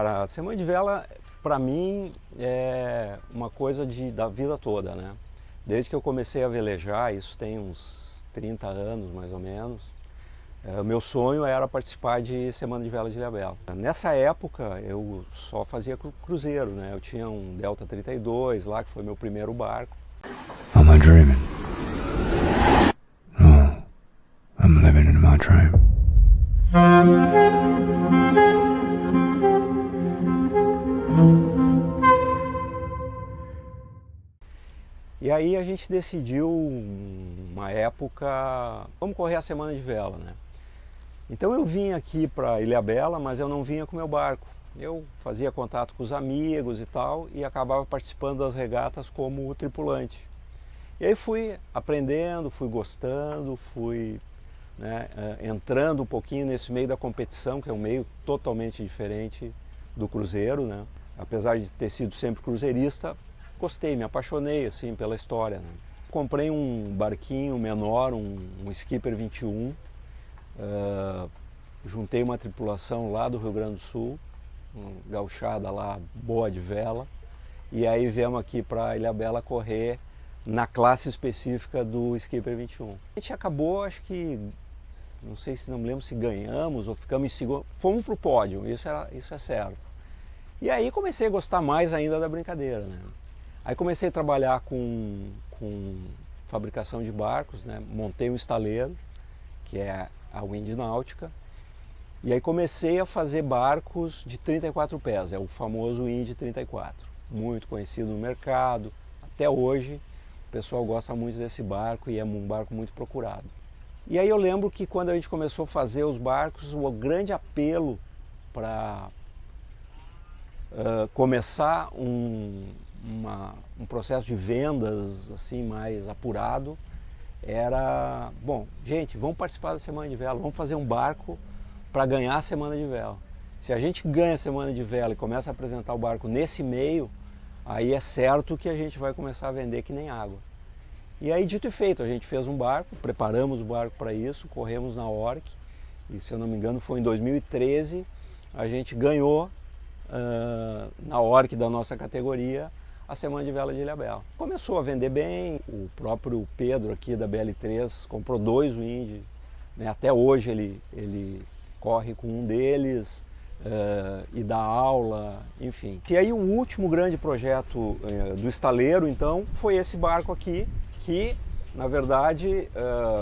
A semana de vela, para mim, é uma coisa da vida toda, né? Desde que eu comecei a velejar, isso tem uns 30 anos mais ou menos, o meu sonho era participar de Semana de Vela de Ilhabela. Nessa época eu só fazia cruzeiro, né? Eu tinha um Delta 32 lá, que foi meu primeiro barco. Am I dreaming? No, I'm living in my dream. E aí a gente decidiu, uma época, vamos correr a Semana de Vela, né? Então eu vinha aqui para Ilhabela, mas eu não vinha com meu barco. Eu fazia contato com os amigos e tal, e acabava participando das regatas como tripulante. E aí fui aprendendo, fui gostando, fui, né, entrando um pouquinho nesse meio da competição, que é um meio totalmente diferente do cruzeiro, né? Apesar de ter sido sempre cruzeirista, gostei, me apaixonei assim pela história, né? Comprei um barquinho menor, um Skipper 21, juntei uma tripulação lá do Rio Grande do Sul, uma gauchada lá boa de vela, e aí viemos aqui para Ilhabela correr na classe específica do Skipper 21. A gente acabou, acho que, não sei se, não me lembro se ganhamos ou ficamos em segundo, fomos para o pódio, isso é certo. E aí comecei a gostar mais ainda da brincadeira, né? Aí comecei a trabalhar com fabricação de barcos, né? Montei um estaleiro, que é a Wind Náutica, e aí comecei a fazer barcos de 34 pés, é o famoso Wind 34, muito conhecido no mercado, até hoje o pessoal gosta muito desse barco e é um barco muito procurado. E aí eu lembro que quando a gente começou a fazer os barcos, o grande apelo para começar um processo de vendas assim mais apurado era, bom, gente, vamos participar da Semana de Vela, vamos fazer um barco para ganhar a Semana de Vela. Se a gente ganha a Semana de Vela e começa a apresentar o barco nesse meio, aí é certo que a gente vai começar a vender que nem água. E aí, dito e feito, a gente fez um barco, preparamos o barco para isso, corremos na ORC, e se eu não me engano foi em 2013, a gente ganhou na ORC da nossa categoria a Semana de Vela de Ilhabela. Começou a vender bem, o próprio Pedro aqui da BL3 comprou 2 Wind, né? Até hoje ele corre com um deles e dá aula, enfim. E aí o último grande projeto do estaleiro, então, foi esse barco aqui, que na verdade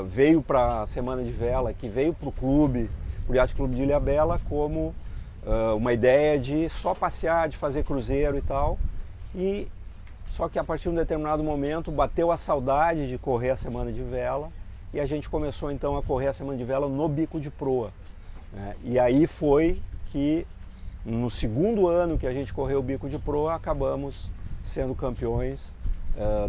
veio para a Semana de Vela, que veio para o clube, para o Yacht Clube de Ilhabela, como uma ideia de só passear, de fazer cruzeiro e tal. E só que a partir de um determinado momento bateu a saudade de correr a Semana de Vela e a gente começou então a correr a Semana de Vela no bico de proa, né? E aí foi que no segundo ano que a gente correu o bico de proa acabamos sendo campeões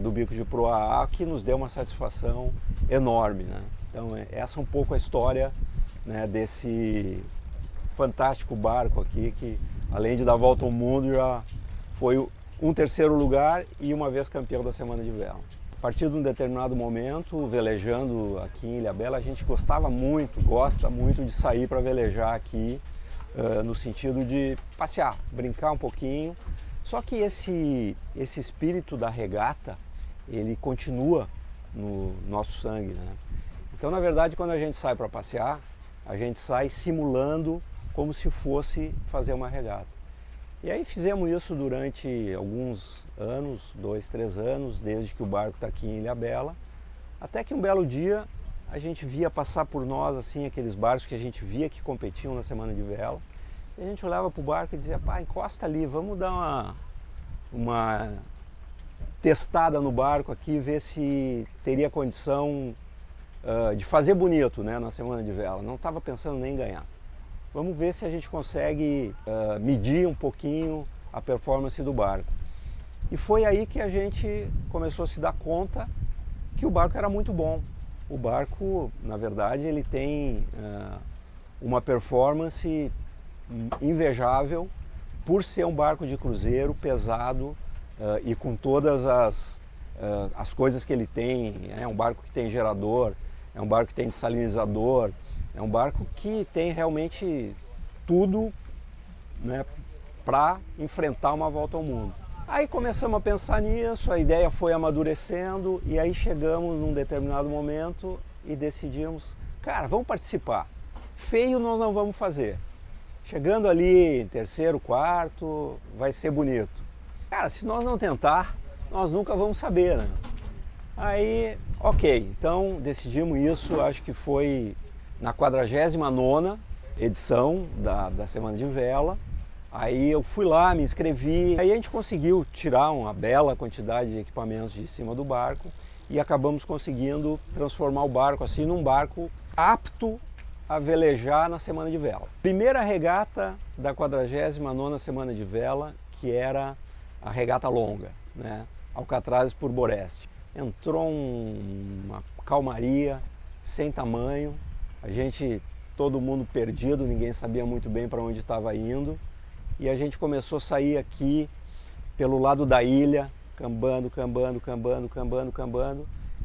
do bico de proa A, que nos deu uma satisfação enorme, né? Então essa é um pouco a história, né, desse fantástico barco aqui, que além de dar a volta ao mundo já foi um terceiro lugar e uma vez campeão da Semana de Vela. A partir de um determinado momento, velejando aqui em Ilhabela, a gente gosta muito de sair para velejar aqui, no sentido de passear, brincar um pouquinho. Só que esse espírito da regata, ele continua no nosso sangue, né? Então, na verdade, quando a gente sai para passear, a gente sai simulando como se fosse fazer uma regata. E aí fizemos isso durante alguns anos, 2, 3 anos, desde que o barco está aqui em Ilhabela, até que um belo dia a gente via passar por nós assim aqueles barcos que a gente via que competiam na Semana de Vela, e a gente olhava para o barco e dizia, pá, encosta ali, vamos dar uma testada no barco aqui, ver se teria condição de fazer bonito, né, na Semana de Vela. Não estava pensando nem em ganhar. Vamos ver se a gente consegue medir um pouquinho a performance do barco. E foi aí que a gente começou a se dar conta que o barco era muito bom. O barco, na verdade, ele tem uma performance invejável por ser um barco de cruzeiro pesado e com todas as coisas que ele tem. É um barco que tem gerador, é um barco que tem dessalinizador, é um barco que tem realmente tudo, né, para enfrentar uma volta ao mundo. Aí começamos a pensar nisso, a ideia foi amadurecendo e aí chegamos num determinado momento e decidimos, cara, vamos participar. Feio nós não vamos fazer. Chegando ali em terceiro, quarto, vai ser bonito. Cara, se nós não tentar, nós nunca vamos saber, né? Aí, ok, então decidimos isso, acho que foi na 49ª edição da Semana de Vela. Aí eu fui lá, me inscrevi, aí a gente conseguiu tirar uma bela quantidade de equipamentos de cima do barco e acabamos conseguindo transformar o barco assim num barco apto a velejar na Semana de Vela. Primeira regata da 49ª Semana de Vela, que era a regata longa, né? Alcatrazes por Boreste. Entrou uma calmaria sem tamanho, todo mundo perdido, ninguém sabia muito bem para onde estava indo. E a gente começou a sair aqui pelo lado da ilha, cambando,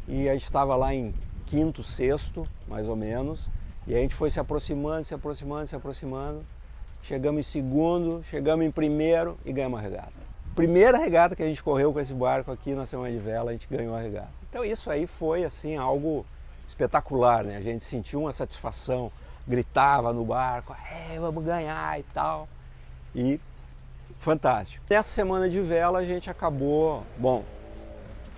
e a gente estava lá em quinto, sexto, mais ou menos, e a gente foi se aproximando, chegamos em segundo, chegamos em primeiro e ganhamos a regata. Primeira regata que a gente correu com esse barco aqui na Semana de Vela, a gente ganhou a regata. Então isso aí foi assim algo espetacular, né? A gente sentiu uma satisfação, gritava no barco, vamos ganhar e tal. E fantástico. Nessa Semana de Vela a gente acabou,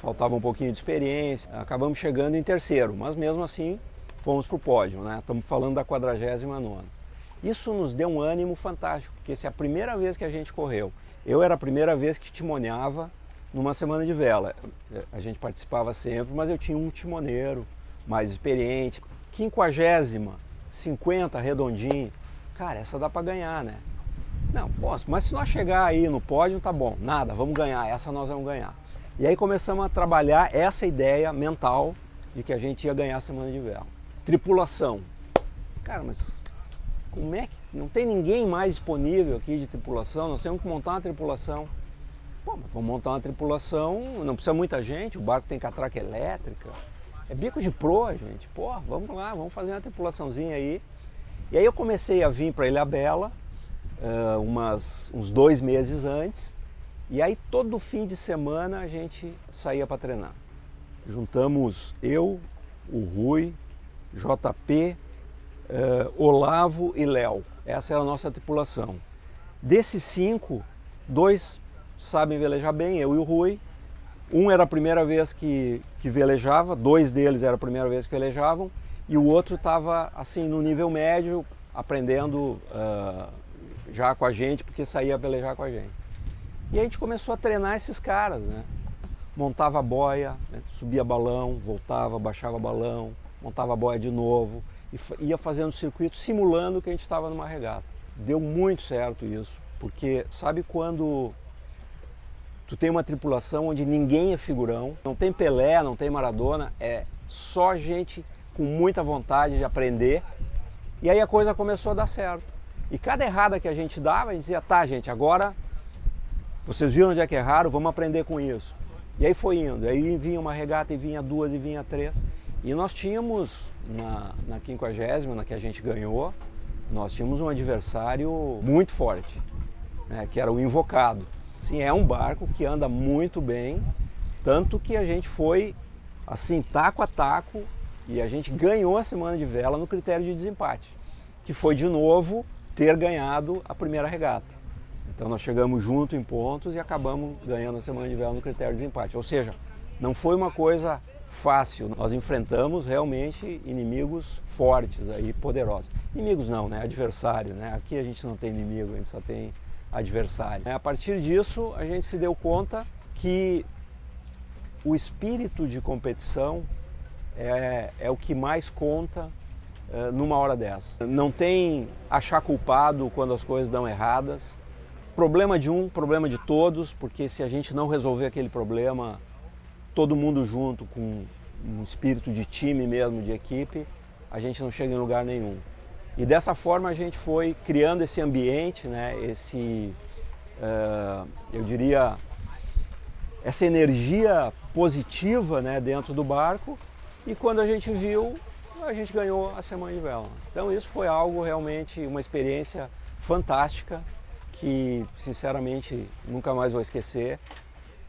faltava um pouquinho de experiência, acabamos chegando em terceiro, mas mesmo assim fomos para o pódio, né? Estamos falando da 49ª. Isso nos deu um ânimo fantástico, porque se é a primeira vez que a gente correu, eu era a primeira vez que timoneava numa Semana de Vela. A gente participava sempre, mas eu tinha um timoneiro mais experiente. 50ª, 50 redondinho, cara, essa dá para ganhar, né? Não, posso, mas se nós chegar aí no pódio, tá bom, nada, vamos ganhar, essa nós vamos ganhar. E aí começamos a trabalhar essa ideia mental de que a gente ia ganhar a Semana de Vela. Tripulação. Cara, mas como é que não tem ninguém mais disponível aqui de tripulação? Nós temos que montar uma tripulação. Pô, mas vamos montar uma tripulação, não precisa muita gente, o barco tem catraca elétrica, é bico de proa, gente. Pô, vamos lá, vamos fazer uma tripulaçãozinha aí. E aí eu comecei a vir para Ilhabela, uns 2 meses antes, e aí todo fim de semana a gente saía para treinar. Juntamos eu, o Rui, JP, Olavo e Léo. Essa era a nossa tripulação. Desses 5, 2 sabem velejar bem, eu e o Rui. Um era a primeira vez que velejava, 2 deles era a primeira vez que velejavam, e o outro estava assim no nível médio, aprendendo já com a gente, porque saía a velejar com a gente. E a gente começou a treinar esses caras, né? Montava a boia, né? Subia balão, voltava, baixava balão, montava a boia de novo, e ia fazendo circuito simulando que a gente estava numa regata. Deu muito certo isso, porque sabe quando tu tem uma tripulação onde ninguém é figurão, não tem Pelé, não tem Maradona, é só gente com muita vontade de aprender, e aí a coisa começou a dar certo. E cada errada que a gente dava, a gente dizia, tá gente, agora vocês viram onde é que erraram, vamos aprender com isso. E aí foi indo, aí vinha uma regata e vinha 2 e vinha 3. E nós tínhamos, na 50ª, na que a gente ganhou, nós tínhamos um adversário muito forte, né, que era o Invocado. Assim, é um barco que anda muito bem, tanto que a gente foi assim, taco a taco, e a gente ganhou a Semana de Vela no critério de desempate, que foi de novo ter ganhado a primeira regata. Então nós chegamos junto em pontos e acabamos ganhando a Semana de Vela no critério de desempate. Ou seja, não foi uma coisa fácil, nós enfrentamos realmente inimigos fortes, aí, poderosos. Inimigos não, né? Adversários, né? Aqui a gente não tem inimigo, a gente só tem adversário. A partir disso a gente se deu conta que o espírito de competição é o que mais conta numa hora dessa. Não tem achar culpado quando as coisas dão erradas. Problema de um, problema de todos, porque se a gente não resolver aquele problema, todo mundo junto, com um espírito de time mesmo, de equipe, a gente não chega em lugar nenhum. E dessa forma a gente foi criando esse ambiente, né, eu diria, essa energia positiva, né, dentro do barco, e quando a gente viu, a gente ganhou a Semana de Vela. Então isso foi algo realmente, uma experiência fantástica, que, sinceramente, nunca mais vou esquecer.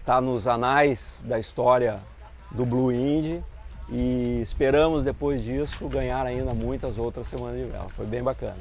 Está nos anais da história do Blue Indy e esperamos, depois disso, ganhar ainda muitas outras semanas de vela. Foi bem bacana.